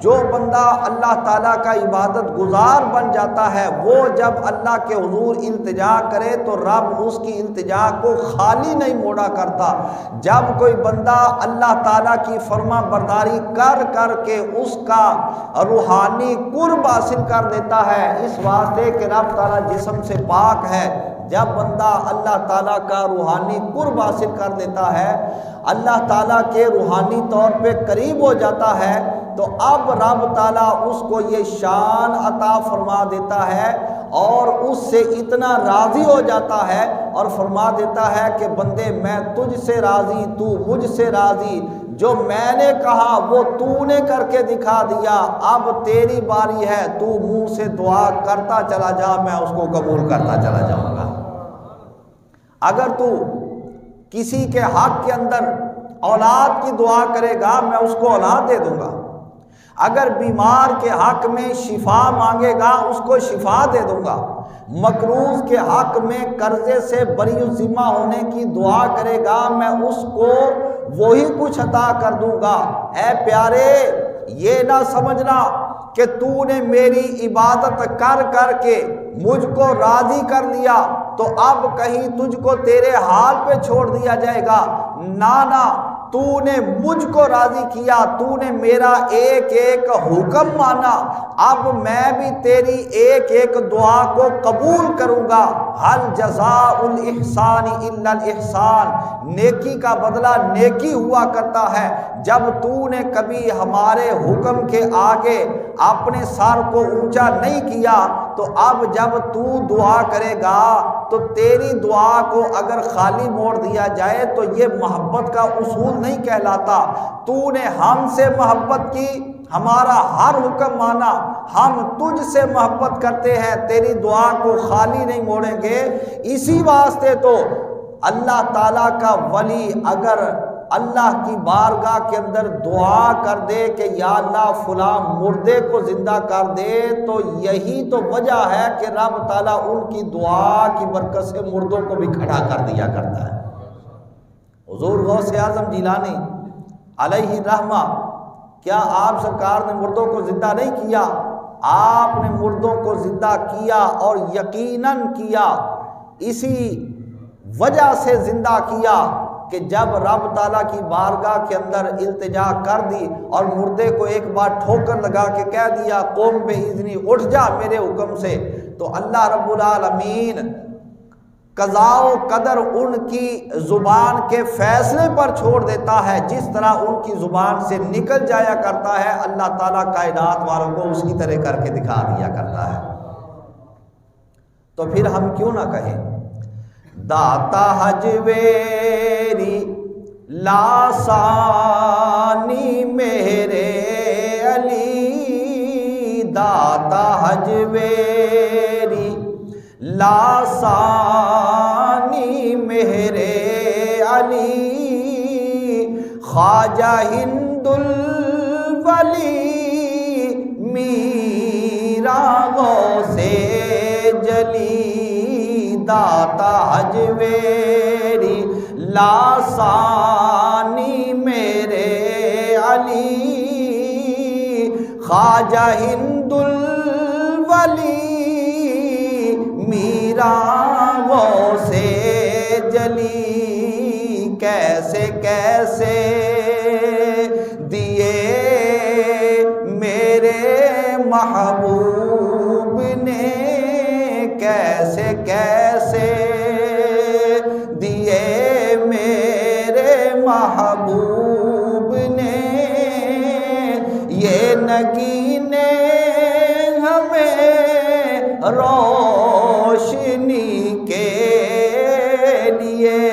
جو بندہ اللہ تعالیٰ کا عبادت گزار بن جاتا ہے وہ جب اللہ کے حضور التجا کرے تو رب اس کی التجا کو خالی نہیں موڑا کرتا۔ جب کوئی بندہ اللہ تعالیٰ کی فرما برداری کر کر کے اس کا روحانی قرب حاصل کر دیتا ہے، اس واسطے کہ رب تعالیٰ جسم سے پاک ہے۔ جب بندہ اللہ تعالیٰ کا روحانی قرب حاصل کر دیتا ہے، اللہ تعالیٰ کے روحانی طور پہ قریب ہو جاتا ہے، تو اب رب تعالیٰ اس کو یہ شان عطا فرما دیتا ہے اور اس سے اتنا راضی ہو جاتا ہے اور فرما دیتا ہے کہ بندے میں تجھ سے راضی، تو مجھ سے راضی، جو میں نے کہا وہ تو نے کر کے دکھا دیا، اب تیری باری ہے، تو منہ سے دعا کرتا چلا جا، میں اس کو قبول کرتا چلا جاؤں گا۔ اگر تو کسی کے حق کے اندر اولاد کی دعا کرے گا میں اس کو اولاد دے دوں گا، اگر بیمار کے حق میں شفا مانگے گا اس کو شفا دے دوں گا، مقروض کے حق میں قرضے سے بری الذمہ ہونے کی دعا کرے گا میں اس کو وہی کچھ عطا کر دوں گا۔ اے پیارے، یہ نہ سمجھنا کہ تو نے میری عبادت کر کر کے مجھ کو راضی کر لیا تو اب کہیں تجھ کو تیرے حال پہ چھوڑ دیا جائے گا۔ نہ، تو نے مجھ کو راضی کیا، تو نے میرا ایک ایک حکم مانا، اب میں بھی تیری ایک ایک دعا کو قبول کروں گا۔ حل جزاء الاحسان الا الاحسان، نیکی کا بدلہ نیکی ہوا کرتا ہے۔ جب تو نے کبھی ہمارے حکم کے آگے اپنے سر کو اونچا نہیں کیا تو اب جب تو دعا کرے گا تو تیری دعا کو اگر خالی موڑ دیا جائے تو یہ محبت کا اصول نہیں کہلاتا۔ تو نے ہم سے محبت کی، ہمارا ہر حکم مانا، ہم تجھ سے محبت کرتے ہیں، تیری دعا کو خالی نہیں موڑیں گے۔ اسی واسطے تو اللہ تعالیٰ کا ولی اگر اللہ کی بارگاہ کے اندر دعا کر دے کہ یا اللہ فلاں مردے کو زندہ کر دے تو یہی تو وجہ ہے کہ رب تعالیٰ ان کی دعا کی برکت سے مردوں کو بھی کھڑا کر دیا کرتا ہے۔ حضور غوث اعظم جیلانی علیہ الرحمہ، کیا آپ سرکار نے مردوں کو زندہ نہیں کیا؟ آپ نے مردوں کو زندہ کیا اور یقیناً کیا، اسی وجہ سے زندہ کیا کہ جب رب تعالیٰ کی بارگاہ کے اندر التجا کر دی اور مردے کو ایک بار ٹھوکر لگا کے کہہ دیا قوم بے اذنی اٹھ جا میرے حکم سے، تو اللہ رب العالمین قضاء و قدر ان کی زبان کے فیصلے پر چھوڑ دیتا ہے، جس طرح ان کی زبان سے نکل جایا کرتا ہے اللہ تعالیٰ کائنات والوں کو اسی طرح کر کے دکھا دیا کرتا ہے۔ تو پھر ہم کیوں نہ کہیں داتا حجویری لاسانی میرے علی، داتا حجویری لاسانی میرے علی، خواجہ ہند الولی میرا غوث جلی، داتا حجویری لاسانی میرے علی، خواجہ ہند الولی میرا غوث جلی، کیسے کیسے دیے میرے محبوب نے، کیسے کیسے دیے میرے محبوب نے، یہ نگینے ہمیں روشنی کے لیے